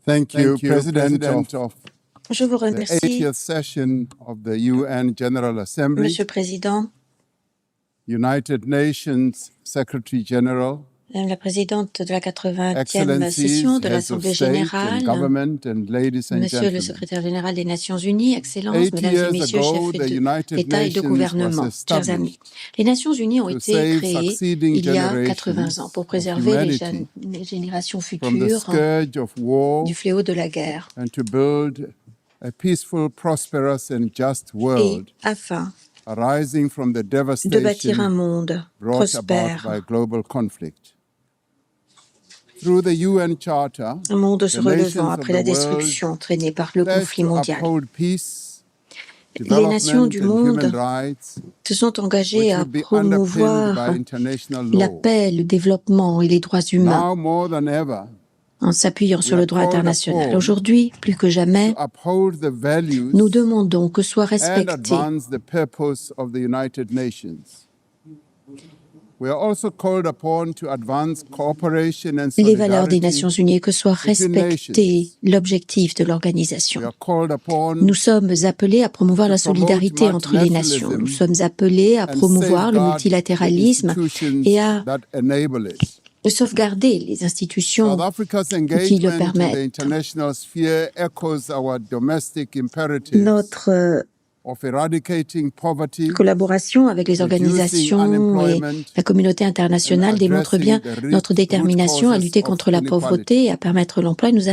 Thank you, President of Je vous the remercie, 80th session of the UN General Assembly, Monsieur le Président, United Nations Secretary General, Madame la Présidente de la 80e Excellencies, session de heads of l'Assemblée state and générale, government, and ladies and Monsieur le gentlemen. Secrétaire général des Nations Unies, Excellences, 80 Mesdames et years Messieurs, ago, chefs the United d'État et de Nations gouvernement, was chers amis. established Les Nations Unies ont to été save créées succeeding il y a generations 80 ans pour of préserver humanity les générations from the futures scourge of war du fléau de la guerre and to build a peaceful, prosperous, and just et world afin arising from the de bâtir un devastation monde brought about by prospère, global conflict. Through the UN Charter, un monde se the relevant nations of après the la world destruction entraînée par le pledge conflit to mondial. uphold peace, Les nations development, du and human monde rights, se sont engagées which à would be underpinned promouvoir by international la law. paix, le développement et les droits humains Now more than ever, en s'appuyant sur we le are droit called international. upon Aujourd'hui, plus que to jamais, uphold the values nous demandons que soient and respectés advance the purpose of the United Nations. We are also called upon to advance cooperation and les valeurs des Nations solidarity. Unies et que soit between respecté nations. l'objectif de We l'organisation. are called upon Nous sommes appelés à promouvoir la to promote solidarité entre les nations. Nous sommes appelés à and promouvoir le safeguard the multilatéralisme institutions et à that enable it. sauvegarder les institutions South Africa's qui le engagement in the permettent. international sphere echoes our domestic imperatives Notre of eradicating poverty, collaboration avec les reducing organisations et unemployment, la communauté internationale and démontre bien addressing the notre root détermination à causes lutter of contre la inequality. pauvreté et à permettre l'emploi et nous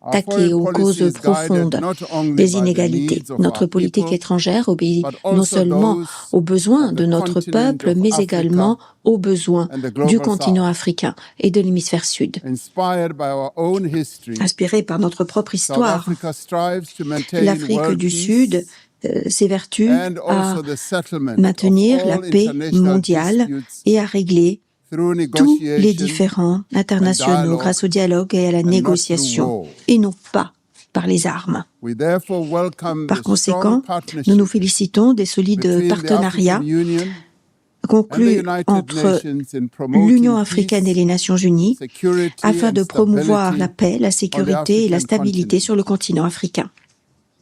Our attaquer foreign aux policy causes is guided profondes not only des by the inégalités. needs of Notre our politique people, étrangère obéit but non also seulement those aux besoins of de the notre continent peuple, of mais Africa également aux besoins and the du global continent South. africain et de l'hémisphère sud. Inspired by our own history, Inspiré par notre propre South histoire, Africa strives to maintain l'Afrique world du peace Sud s'évertue and à also the settlement maintenir of la all paix international mondiale disputes et à régler through tous les negotiation différends internationaux dialogue grâce au dialogue et à la and not through négociation war. et non pas par les armes. We therefore welcome Par the strong conséquent, nous nous partnership félicitons des solides between the partenariats African Union and the conclus United entre Nations in promoting l'Union africaine et peace, les Nations unies security afin and de promouvoir la stability paix, la on the sécurité et la African stabilité continent. sur le continent africain.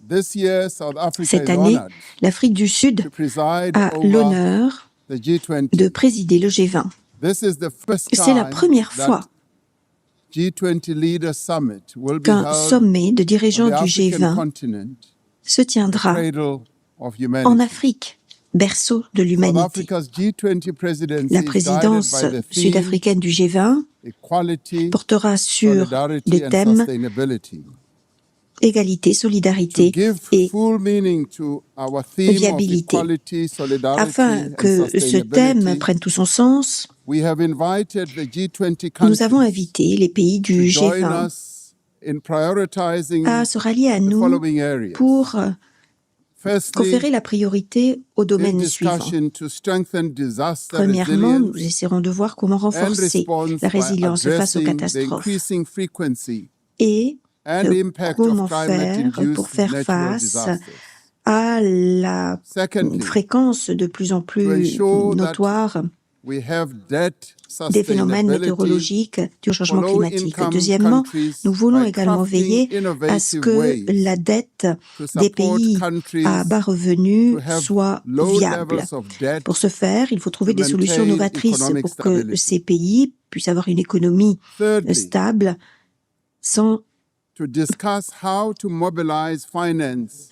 This year, South Africa Cette is année, honored l'Afrique du Sud to preside a over l'honneur the G20. de présider le G20. This is the first C'est la time première that fois G20 Leaders Summit will be qu'un held sommet de on dirigeants the du African G20 continent, se the tiendra cradle of en humanity. Afrique, berceau de South l'humanité. Africa's G20 presidency La is guided présidence by the theme sud-africaine du G20 equality, portera sur solidarity, les and thèmes sustainability. égalité, To solidarité give et full meaning to our theme of viabilité. equality, solidarity, Afin and que ce thème sustainability, prenne tout son sens, we have invited the G20 nous avons countries invité les pays to du join G20 us in prioritizing à se rallier à the nous following areas. pour Firstly, conférer la priorité aux in domaines suivants. discussion to strengthen disaster Premièrement, nous resilience essaierons de voir comment and renforcer response la by résilience face aux addressing the catastrophes increasing frequency et and impact comment of faire pour climate-induced faire natural face disasters. à la Secondly, fréquence de plus en to plus ensure that notoire we have debt des phénomènes sustainability météorologiques du for changement climatique. low-income Deuxièmement, countries nous voulons by également crafting veiller à ce innovative que ways la dette to des support pays countries à bas revenus to have soit low viable. levels of debt Pour ce faire, il faut trouver to des solutions maintain novatrices economic pour que stability. ces pays puissent avoir une économie Thirdly, stable sans to discuss how to mobilize finance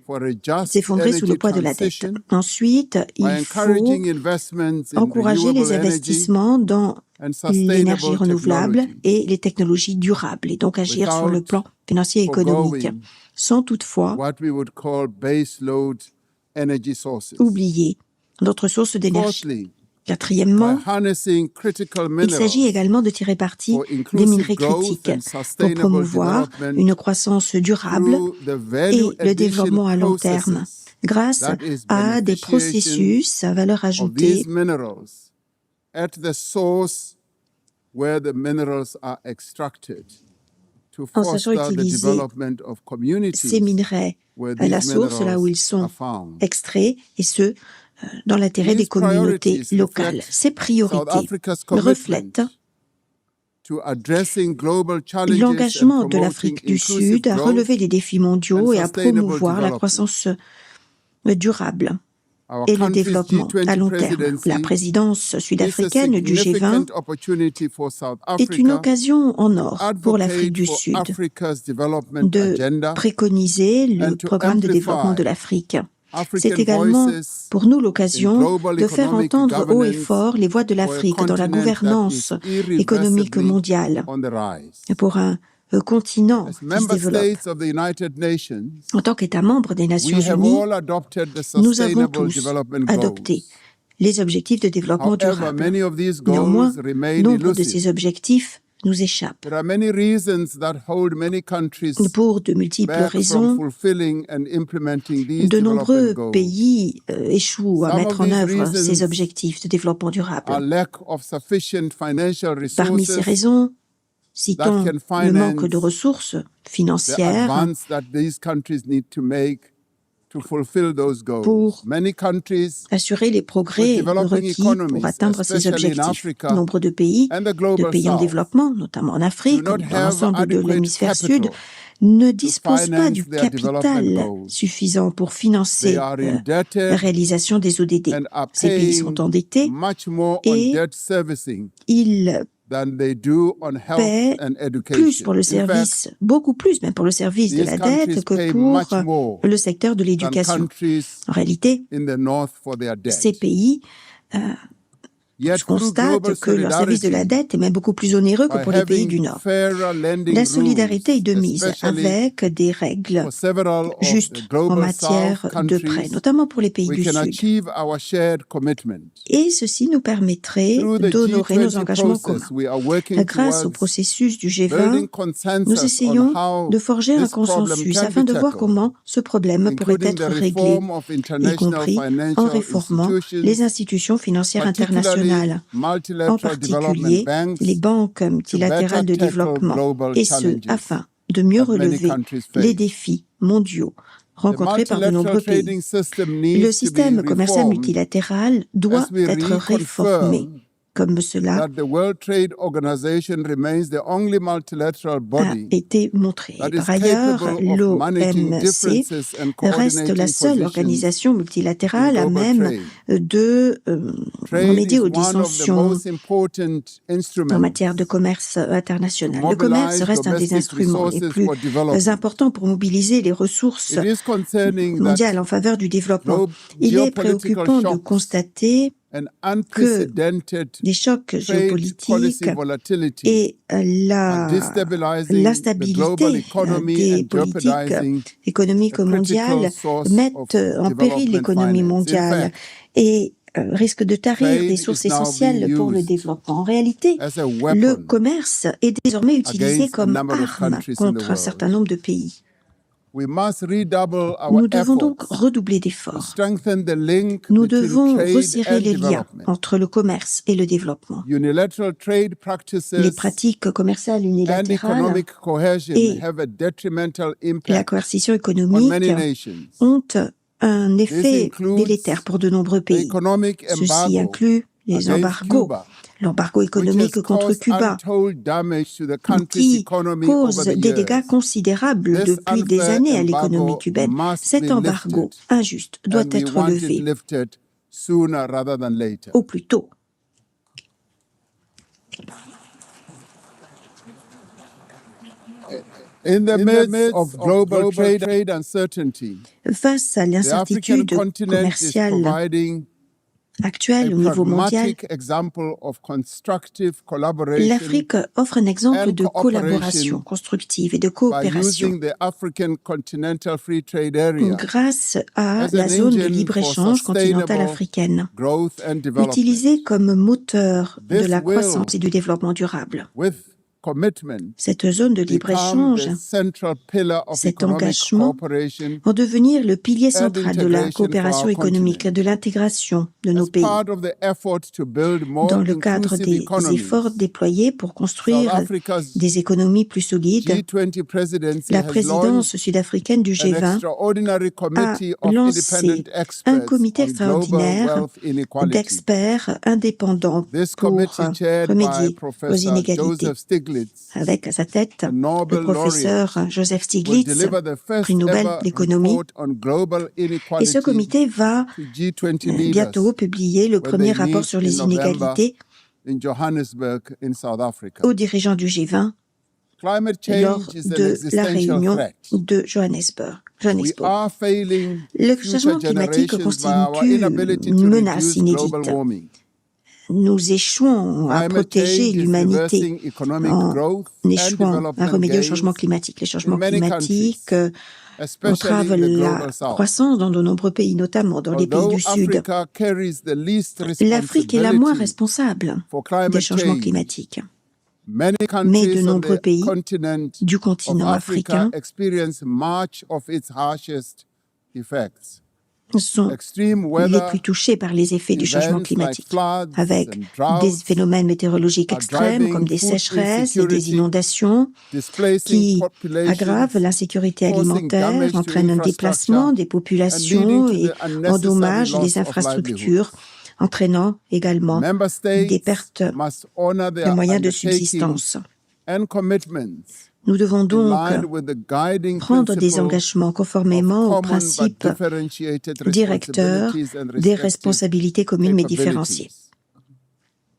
for a just s'effondrer sous le energy poids de la dette. transition Ensuite, by il faut encouraging investments in encourager les renewable energy investissements dans and l'énergie sustainable renouvelable technology et les technologies durables, et donc agir sur le without plan financier et économique, forgoing sans toutefois what we would call base load energy sources. oublier d'autres sources d'énergie. Fourthly, Quatrièmement, by harnessing critical il s'agit minerals également de tirer parti for des inclusive minerais growth critiques and pour sustainable promouvoir development une croissance durable through the value et le addition développement à long terme processes grâce that is à des beneficiation processus à valeur of ajoutée these minerals at the source where the minerals are extracted to en sachant foster the utiliser development of ces communities minerais where à la these source, là où ils minerals sont are found. extraits, et ce, dans l'intérêt des These communautés priorities locales. reflect Ces South priorités Africa's commitment reflètent to addressing global challenges l'engagement and de promoting l'Afrique du inclusive Sud à growth relever les défis mondiaux and et à sustainable promouvoir la development. croissance durable Our et le country's développement à G20 long terme. La presidency présidence is a sud-africaine du G20 significant opportunity for South est une Africa occasion en to or pour l'Afrique advocate du for Sud Africa's development de agenda préconiser le and to programme de développement de amplify l'Afrique. C'est African également voices pour nous in l'occasion global de faire economic entendre haut et governance fort les voix de for a l'Afrique dans la continent that gouvernance is économique irreversibly mondiale, on the rise. pour un continent As qui se member développe. states of the United Nations, En tant qu'État membre des Nations we have Unies, all adopted the nous avons Sustainable tous Development adopté Goals. les objectifs de développement However, durable. many of these Néanmoins, goals remain nombre de elusive. ces objectifs nous échappent. There are many reasons that hold many countries Pour de multiples back from raisons, fulfilling and implementing these de nombreux development goals. pays échouent à Some mettre of en these œuvre ces reasons objectifs de développement are durable. lack of sufficient financial Parmi ces resources, raisons, citons can le manque de finance ressources the financières advance that these countries need to make to fulfill those goals. Pour Many countries assurer les progrès with developing requis economies, pour atteindre ces especially in objectifs. Africa Nombre de pays and the global en South, développement, notamment en Afrique, do not dans have l'ensemble de adequate l'hémisphère capital sud, ne disposent pas finance du their development capital goals. suffisant pour They financer are la indebted réalisation des ODD. and are Ces pays paying sont endettés much more on et debt servicing ils than they do on health paient and plus education. pour le In fact, service, beaucoup plus même pour le service de these la countries dette que pay pour much more le secteur de than l'éducation. countries En réalité, in the north for their debt. ces pays Yet through constatent global que leur service de la solidarity, dette est même beaucoup plus onéreux que by pour les pays having du Nord. fairer lending La solidarité est de rules, mise especially avec des règles for several of justes the en global matière South de prêts, countries, notamment pour les pays we du can Sud. achieve our shared commitment. Et ceci nous permettrait Through the d'honorer nos G20 engagements process, communs. we are working Grâce au towards processus du G20, building nous consensus on essayons how de forger un this problem consensus can afin be de voir tackled, comment ce problème pourrait including être the réglé, reform of y international compris en financial réformant les institutions, institutions financières particularly internationales, en multilateral particulier development les banks, banques multilatérales de better tackle développement, global et ce, challenges afin de mieux that many relever countries les face. défis mondiaux The rencontrés par de multilateral nombreux pays. trading system Le needs to be système commercial reformed multilatéral doit as we être réformé, reconfirm comme cela that the World Trade Organization remains the only multilateral a body été montré. that is Par ailleurs, capable of managing l'OMC differences and reste la coordinating seule positions organisation in multilatérale à global même trade. de Trade remédier is aux one of the dissensions most important en instruments matière de commerce international. to Le commerce mobilize reste un des domestic instruments les resources plus for development. importants pour mobiliser les ressources It is concerning mondiales that en faveur du développement. Il est geopolitical préoccupant de shocks constater and unprecedented des chocs trade géopolitiques policy volatility et are destabilizing the global l'instabilité economy des and politiques jeopardizing économiques a mondiales critical source mettent of en péril development l'économie finance. In mondiale fact, et risquent de tarir trade des sources is now essentielles being pour le used développement. En réalité, as a le weapon commerce est désormais utilisé against a comme number of arme countries in the contre un certain world. nombre de pays. We must redouble our Nous devons donc efforts redoubler to d'efforts. strengthen the link Nous between devons trade resserrer and les liens development. entre le commerce et le développement. Unilateral trade Les practices pratiques commerciales and unilatérales economic cohesion et have a detrimental la impact coercition on économique many nations. ont un effet includes délétère pour de nombreux The pays. economic Ceci embargo inclut les against embargos, Cuba, l'embargo which has économique contre caused Cuba, untold damage to the country's qui economy cause over the des years. dégâts considérables This depuis des unfair années à l'économie embargo cubaine. must Cet be embargo lifted, injuste doit and we être want it levé lifted sooner rather than later. au plus tôt. In the midst of global trade uncertainty, Face à the African l'incertitude continent is commerciale providing actuelle a au niveau mondial, pragmatic example of constructive collaboration l'Afrique offre un exemple and de collaboration cooperation constructive et de by coopération using the African Continental Free Trade Area grâce à as la an zone de engine libre-échange for continentale sustainable africaine, growth and development. utilisée comme moteur de This la will, croissance et du développement durable. with commitment cette zone de become libre-échange, the central pillar of cet economic engagement cooperation vont devenir le pilier central de la integration for coopération our économique, continent. de l'intégration de nos As pays. part of the effort to build more Dans le cadre inclusive des economies, efforts déployés pour South construire Africa's des économies plus solides, G20 presidency la has launched présidence sud-africaine du an G20 extraordinary a committee of lancé independent un experts comité on global extraordinaire wealth inequality. d'experts indépendants This pour committee, chaired by remédier aux Professor inégalités. Joseph Stiglitz, Avec à sa tête the le Nobel professeur laureate, Joseph will Stiglitz, deliver the first prix Nobel ever d'économie. report on global Et ce inequality comité va to G20 bientôt leaders publier le when premier they rapport meet sur in les November inégalités in Johannesburg in South Africa. aux dirigeants du G20 Climate lors change is an de la existential réunion threat. de Johannesburg. We are failing Le future changement climatique generations by our constitue inability une to menace reduce global inédite. warming. Nous échouons à Climate protéger change is l'humanité reversing economic en growth and échouant à development remédier au changement gains climatique. Les changements in many climatiques countries, especially entravent in the la global south. croissance dans de nombreux pays, notamment dans les pays Although du Sud. Africa carries the least L'Afrique est la moins responsibility responsable for des climate changements change, climatiques. many Mais de countries on nombreux the pays continent du of continent Africa africain experience much of its harshest effects. sont Extreme les weather plus touchés par les effets du changement events like climatique, floods avec and des droughts phénomènes météorologiques are extrêmes driving comme des food sécheresses et des insecurity, inondations displacing qui populations, aggravent l'insécurité causing alimentaire, damage to entraînent un déplacement infrastructure, des and populations leading to et the unnecessary endommagent loss les of infrastructures, livelihoods. entraînant également Member des states pertes must honor de their moyens de undertakings subsistance. and commitments Nous devons in donc line with the guiding prendre des principle engagements of conformément aux common but principes differentiated directeurs responsibilities and des respective responsabilités communes mais différenciées. capabilities.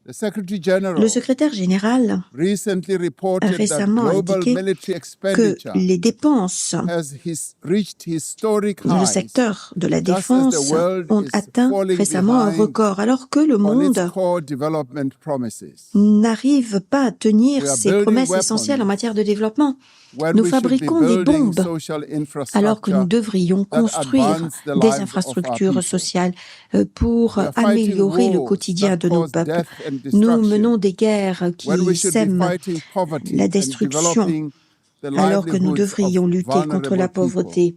The Secretary General Le secrétaire général recently a reported that récemment global indiqué military que expenditure les dépenses has reached historic dans le highs, secteur de la just as défense the world ont is atteint falling récemment un behind record, alors que le on its monde core development promises. n'arrive pas à tenir We are ses building promesses weapons essentielles en matière de développement. when Nous we should be fabriquons des building bombes social alors que nous infrastructure devrions that construire advance the des lives of our infrastructures people. sociales pour We are fighting améliorer le wars quotidien that de nos cause peuples. death and Nous destruction menons des guerres when we qui should be sèment fighting poverty la and destruction developing the alors que nous livelihoods of devrions lutter contre la vulnerable people. pauvreté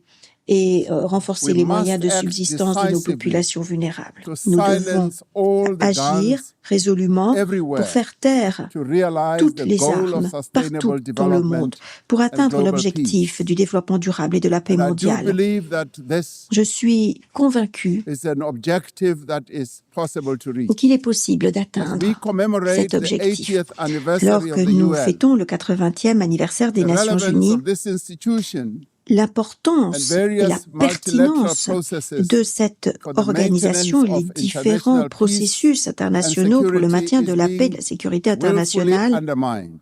et renforcer We les moyens must de act subsistance de nos decisively populations vulnérables. to Nous devons silence all the agir guns résolument everywhere pour faire taire to realize toutes the les goal of armes partout sustainable dans le development monde pour and atteindre global l'objectif peace. du développement durable et de la paix And I do mondiale. believe that this Je suis convaincu is an objective that is possible to reach. qu'il est possible As we d'atteindre commemorate cet the objectif. 80th anniversary Alors of que the nous UN, fêtons le 80e anniversaire des the Nations relevance Unies, of this institution and l'importance et la various multilateral pertinence processes de cette for the organisation, maintenance les of différents international peace processus and internationaux pour le security maintien de is la paix et de being la sécurité willfully internationale undermined.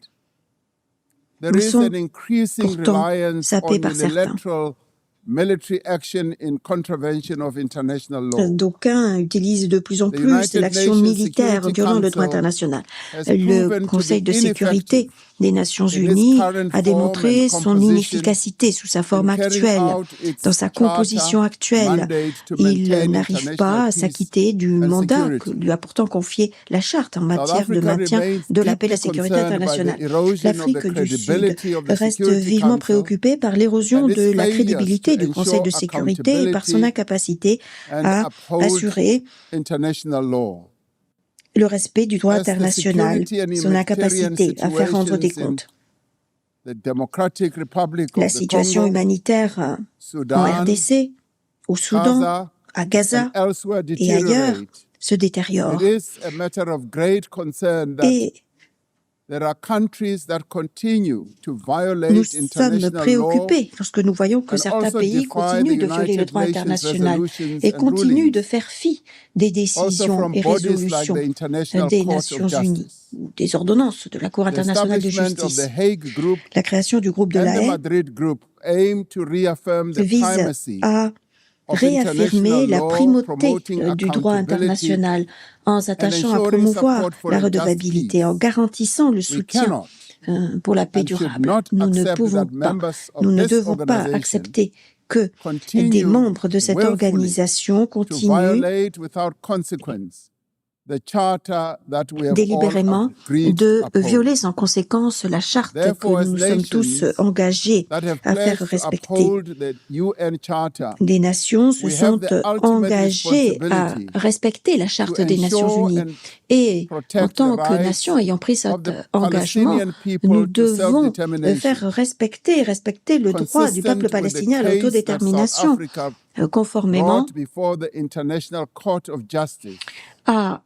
There is sont an increasing pourtant reliance sapés on par certains. unilateral military action in contravention of international law. D'aucuns utilisent de plus en The plus United l'action Nations militaire Security violant le droit Council international. has Le proven to Conseil be de sécurité ineffective des Nations in its Unies current a form démontré and son composition inefficacité sous sa forme in carrying actuelle. out Dans its sa charter composition actuelle, mandate to il maintain n'arrive pas international à peace s'acquitter du and mandat que security. lui a pourtant confié la Charte en South matière de Africa maintien remains de la paix et de la deeply sécurité concerned by the internationale. erosion of the L'Afrique du Sud credibility of the reste Security vivement Council préoccupée par l'érosion and its de la failures crédibilité to du Conseil de ensure sécurité et par son accountability incapacité and à uphold assurer international law. le respect du droit As the international, security and son humanitarian incapacité à faire rendre des situations in comptes. the Democratic Republic La of the situation Congo, humanitaire en Sudan, RDC, au Soudan, Gaza, à Gaza and elsewhere et ailleurs deteriorate, se détériore. it is a matter of great concern that Et there are countries that continue to nous violate sommes international law préoccupés lorsque nous voyons que and certains also pays defy continuent the de violer le United droit Nations international resolutions et and continuent rulings, de faire fi des also décisions from et bodies like résolutions the International des Court Nations of Unies Justice. ou des ordonnances de la Cour The internationale de establishment of justice. the Hague Group La création du groupe de and la the Haye Madrid Group aim to reaffirm the vise primacy à of réaffirmer international la law, primauté promoting du droit accountability international en s'attachant à ensuring promouvoir support for la a just redevabilité, peace. en garantissant le We soutien cannot pour la paix and should durable. not Nous ne accept pouvons that pas, members nous of ne this devons pas organization accepter que des continue membres de cette willfully organisation to continuent violate without consequence the charter that we have all délibérément agreed de to uphold. violer sans conséquence la charte Therefore, que as nous sommes tous nations engagés that have à faire pledged to respecter. uphold the UN Charter, Des nations se we sont have the ultimate engagées à responsibility respecter la charte des Nations ensure Unies. and Et en protect tant the que rights nation ayant pris of cet the engagement, Palestinian nous people to devons self-determination, faire respecter le droit du peuple consistent with the palestinien à case that South l'autodétermination, Africa conformément brought before the International Court of Justice. à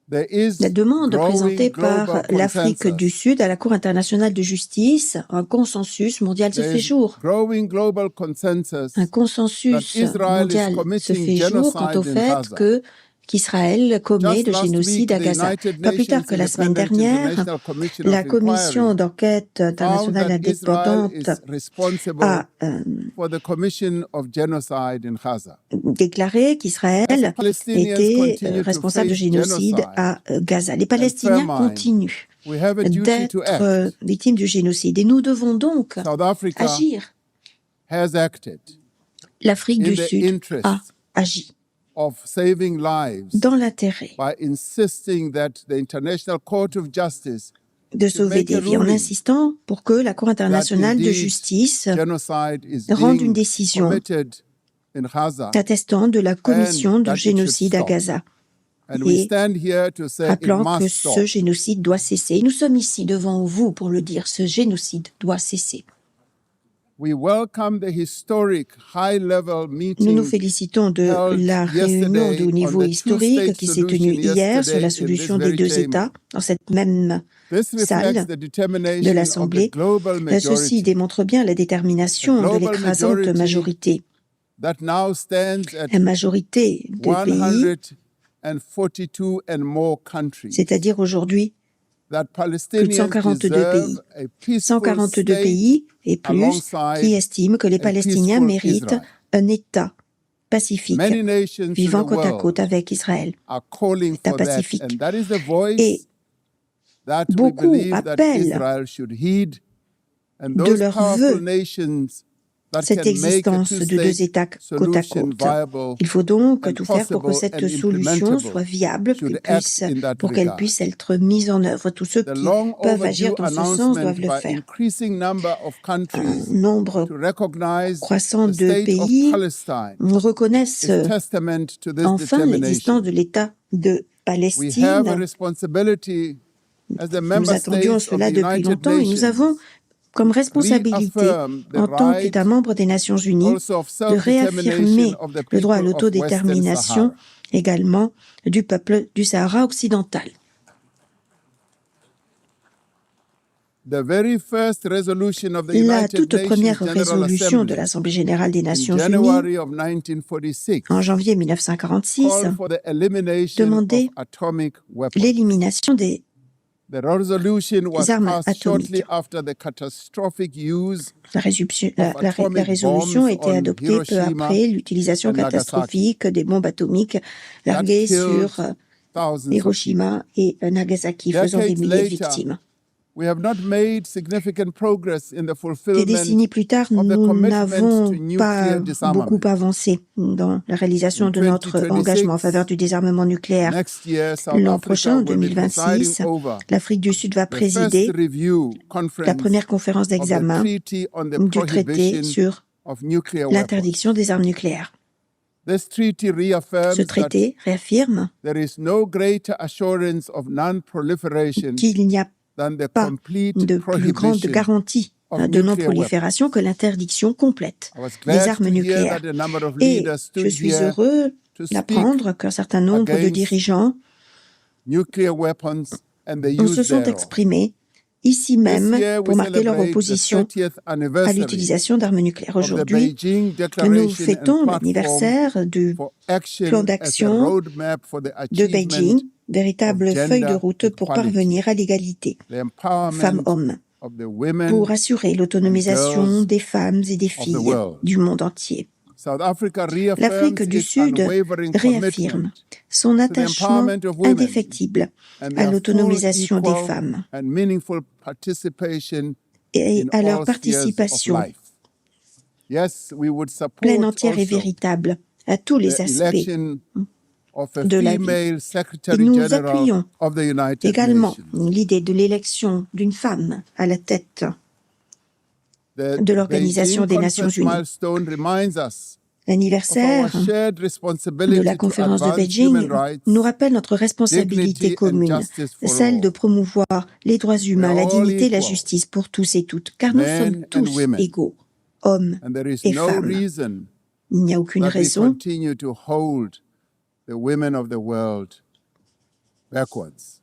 There is la demande présentée growing par global l'Afrique du consensus. Sud à la Cour internationale de justice. Un consensus mondial se There fait is jour. growing global consensus Un that consensus Israel is mondial se committing fait jour quant au genocide in fait Gaza. qu'Israël commet Just le last génocide week, à the Gaza. United Pas plus tard Nations que la semaine Independent dernière, International Commission la of Commission Inquiry d'enquête found internationale that Israel indépendante is responsible a for the commission of genocide in Gaza. déclaré As qu'Israël the Palestinians était continue to responsable de face génocide genocide à Gaza. Les and Palestiniens famine, continuent we have a duty to d'être act. victimes du génocide et nous devons donc South Africa agir. has acted L'Afrique in du the Sud a interest agi of saving lives dans l'intérêt by insisting that the International Court of Justice de sauver make a des vies en ruling insistant pour que la Cour that internationale de indeed justice genocide is rende une being décision committed in Gaza, attestant de la commission and de that it should génocide à stop. Gaza And we et stand here to say it rappelant que must ce stop. génocide doit cesser. Nous sommes ici devant vous pour le dire, ce génocide doit cesser. We welcome the historic high-level Nous nous meeting félicitons de held la réunion yesterday de haut niveau on the historique two-state qui s'est tenue solution hier sur yesterday la in solution this des very deux chamber. États dans cette même This reflects salle the de determination of the l'Assemblée. global Ceci majority démontre bien la détermination de global l'écrasante majority majorité. that now stands at La majorité de pays, 142 and more countries. c'est-à-dire aujourd'hui That plus de Palestinians 142 deserve pays, a peaceful 142 state pays et plus, alongside qui estiment que les a Palestiniens peaceful méritent Israel. un État pacifique, Many nations in vivant the côte à côte world avec Israël, are calling État for that, pacifique. and that is the Et voice that we beaucoup believe that appellent Israel should heed, and de those leur powerful vœu nations that cette can make a existence de deux États two-state côte à solution côte. viable Il faut donc and tout faire pour que possible cette and solution implementable soit viable, should act in that pour qu'elle regard. puisse être mise en œuvre. Tous ceux The qui long peuvent agir overdue dans ce sens doivent announcement le by faire. increasing number of Un countries nombre to recognize croissant the de state of pays Palestine reconnaissent is testament to this enfin l'existence determination. de l'État de We have a Palestine. responsibility as the Nous member attendions states of cela the depuis United longtemps et nous Nations avons comme responsabilité, reaffirm the en tant right qu'État membre des Nations Unies, also of de réaffirmer self-determination of the le droit à people of Western l'autodétermination Sahara. également du peuple du Sahara occidental. The very first resolution of the La United toute Nations première General résolution de Assembly l'Assemblée générale des in Nations Unies January of 1946 en janvier 1946 called for the elimination of demandait atomic weapons. l'élimination des The resolution was armes passed shortly atomiques. after the catastrophic use La résolution a été on adoptée peu Hiroshima après l'utilisation and Nagasaki. catastrophique des bombes atomiques that larguées killed sur thousands of Hiroshima et Nagasaki, faisant des Decades milliers de later, victimes. We have not made significant progress in the Des fulfillment décennies plus tard, of the nous commitment n'avons to nuclear pas disarmament. beaucoup avancé dans la réalisation In de notre 2026, engagement en faveur du désarmement nucléaire. Next year, South L'an Africa prochain, en will be 2026, presiding over l'Afrique du Sud va the first présider review la conference première conférence of the d'examen Treaty on the du traité Prohibition sur of Nuclear Weapons. l'interdiction des armes nucléaires. This treaty Ce reaffirms that traité réaffirme there is no greater assurance of non-proliferation qu'il n'y a than the pas complete de plus grande prohibition garantie of de nuclear non-prolifération que l'interdiction complète I was des glad armes to hear nucléaires. that a number of Et leaders je stood suis here heureux to speak d'apprendre qu'un certain nombre de against dirigeants nuclear weapons and the se use sont thereof. exprimés ici This même year pour we marquer leur celebrate the opposition 30th à anniversary l'utilisation d'armes nucléaires. of the Aujourd'hui, Beijing nous Declaration fêtons and Platform l'anniversaire du for Action plan as a d'action roadmap for the de achievement Beijing, véritable of gender feuille de route pour equality, parvenir à l'égalité the empowerment femmes-hommes, of the women pour assurer and l'autonomisation girls des femmes et des of the filles world. du monde entier. South Africa reaffirms L'Afrique du its Sud unwavering réaffirme commitment son to the attachement empowerment of women indéfectible and à their full, l'autonomisation des equal, femmes and meaningful participation et in à leur all spheres of participation life. Yes, we would support pleine, entière et also véritable à tous les the aspects election of a de la vie. female Et Secretary nous General appuyons of the United également Nations. l'idée de l'élection d'une femme à la tête The de l'Organisation Beijing des Nations Conference Unies. milestone reminds us of our L'anniversaire shared de responsibility la to conférence de advance Beijing human rights, nous rappelle notre responsabilité dignity and commune, justice for celle de all. promouvoir les droits humains, We la are all dignité et la equal, justice pour tous et toutes, car nous sommes men and tous women, égaux, hommes and there is et no femmes. reason Il n'y a aucune that we raison continue to hold the women of the world backwards.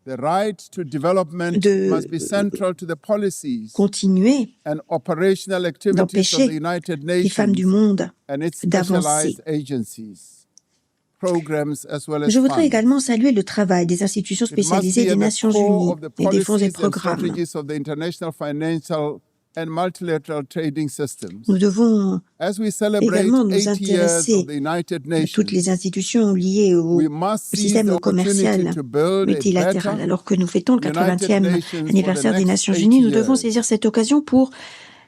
The right to development de must be central to the policies continuer and operational activities of d'empêcher the United les femmes du Nations monde and its d'avancer. specialized agencies, programs as well as Je voudrais funds. également saluer le travail des institutions It must spécialisées be des at the Nations core Unies of the et des fonds et policies and programmes. strategies of the international financial and multilateral trading systems. Nous devons As we celebrate également nous 80 years intéresser of the United à toutes les Nations, institutions liées au we must seize système the opportunity commercial to build a multilatéral. better Alors que nous fêtons le United 80e Nations for the anniversaire des next Nations 80 Unies, nous devons years. saisir cette occasion pour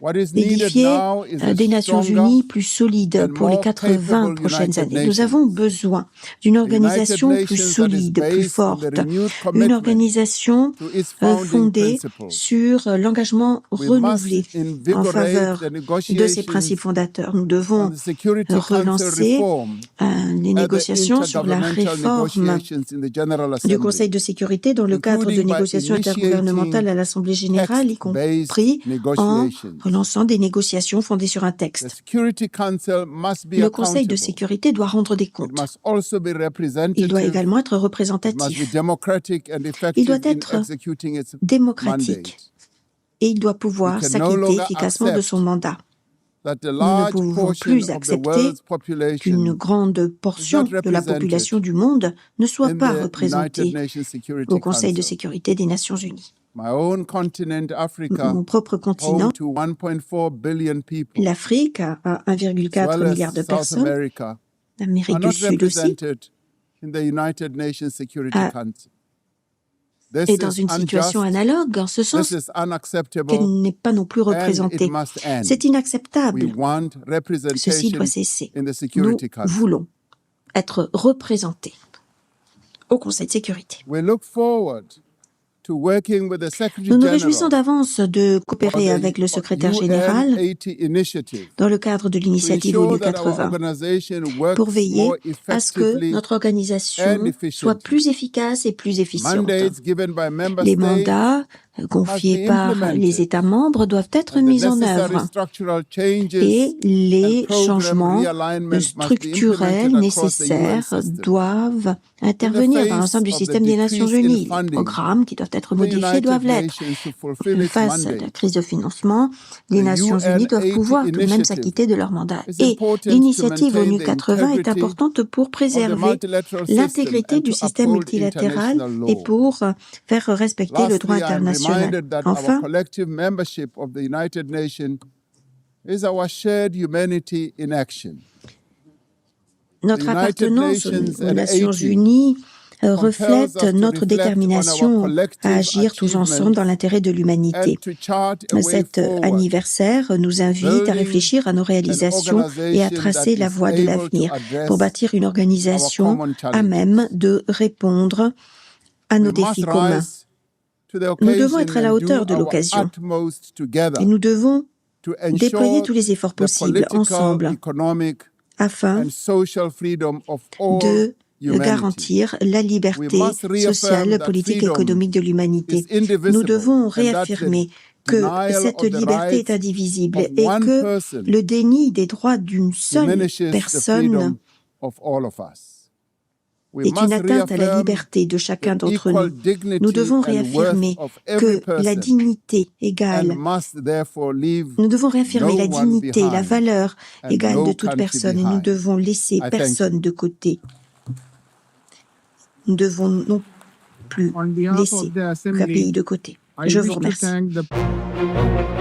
What is needed édifier now is a des Nations stronger Unies plus solides and pour les more 80 capable prochaines United années. Nous avons Nations. besoin d'une The United organisation plus Nations that is solide, plus based on the forte, renewed une commitment organisation to its founding fondée principles. sur l'engagement We renouvelé must en invigorate faveur the de ces negotiations principes fondateurs. Nous on devons the Security Council relancer reform les at the négociations sur la intergovernmental réforme negotiations in the General du Assembly, Conseil de sécurité dans le cadre de including by négociations intergouvernementales à l'Assemblée générale, y text-based compris en negotiations. relançant des négociations fondées sur un The texte. Security Council must be Le Conseil de accountable. sécurité doit rendre des It comptes. must also be Il doit representative. également être It must be représentatif. democratic and Il effective doit in être executing its démocratique mandate. et il doit pouvoir We can no s'acquitter longer efficacement de accept son mandat. that the Nous ne large pouvons portion plus of the accepter world's qu'une population grande portion de la population du monde ne soit in pas the United représentée Nations Security au Conseil de Council. sécurité des Nations Unies. My own continent, Africa, Mon propre continent, home to 1.4 billion people, l'Afrique, à as 1,4 well milliard de as South personnes, America, l'Amérique are du not Sud aussi, represented in the United Nations Security Ah. Council. This est dans is une situation unjust, analogue, en ce this sens is unacceptable, qu'elle n'est pas non plus and it représentée. must end. C'est We inacceptable. want Ceci representation doit cesser. in the Nous Security Council. voulons être représentés au Conseil de sécurité. We look forward to working with the Secretary Nous nous réjouissons General d'avance de for coopérer avec le the secrétaire général UN80 initiative dans le cadre de to l'initiative ensure ONU that our 80 organization works pour veiller more à ce que effectively. notre organisation and soit efficiently. plus efficace et plus efficiente. Mandates given by member Les states mandats confiés be par implemented. les États membres doivent être and the mis en necessary œuvre structural changes et les and program changements realignment must be structurels implemented across the UN nécessaires system. doivent intervenir dans l'ensemble du face of système the des Nations decrease in Unies. Les funding programmes qui doivent être The modifiés United doivent l'être. Nations to fulfill its Face à la mandate crise de financement, les The Nations Unies doivent UN80 pouvoir tout de même initiative s'acquitter de leur mandat. is Et important to l'initiative maintain ONU the 80 est integrity importante pour of the préserver multilateral system l'intégrité and du to système uphold multilatéral international et law. pour faire respecter le droit Lastly, I am international. reminded that Enfin, our collective membership of the United Nations is our shared humanity in action. notre The United appartenance Nations aux at Nations 80 Unies reflète us to notre reflect on our détermination collective à agir tous ensemble dans l'intérêt de l'humanité. and to chart a way Cet forward, anniversaire nous invite à building réfléchir à nos réalisations et à tracer la voie de l'avenir pour bâtir une organisation common challenges. à même de répondre à nos We must défis communs. rise to the Nous devons occasion être à la and hauteur de do our l'occasion utmost together et nous devons to déployer ensure tous les efforts the possibles political, ensemble economic, afin and social freedom of all de humanity. garantir la liberté We must reaffirm sociale, that politique et freedom économique de l'humanité. is indivisible Nous devons and that the réaffirmer que denial cette of the liberté rights est indivisible of et one que person le déni des droits d'une seule diminishes the personne freedom of all of us. We est une must atteinte à la reaffirm liberté de chacun the d'entre equal nous. dignity Nous devons and réaffirmer worth of every que la person dignité égale, and must therefore leave nous devons réaffirmer no la one dignité, la behind valeur and égale no de toute country personne et nous behind. devons laisser thank personne de côté. Nous devons non plus On behalf laisser of the aucun Assembly, pays de côté. I Je wish vous to remercie. thank the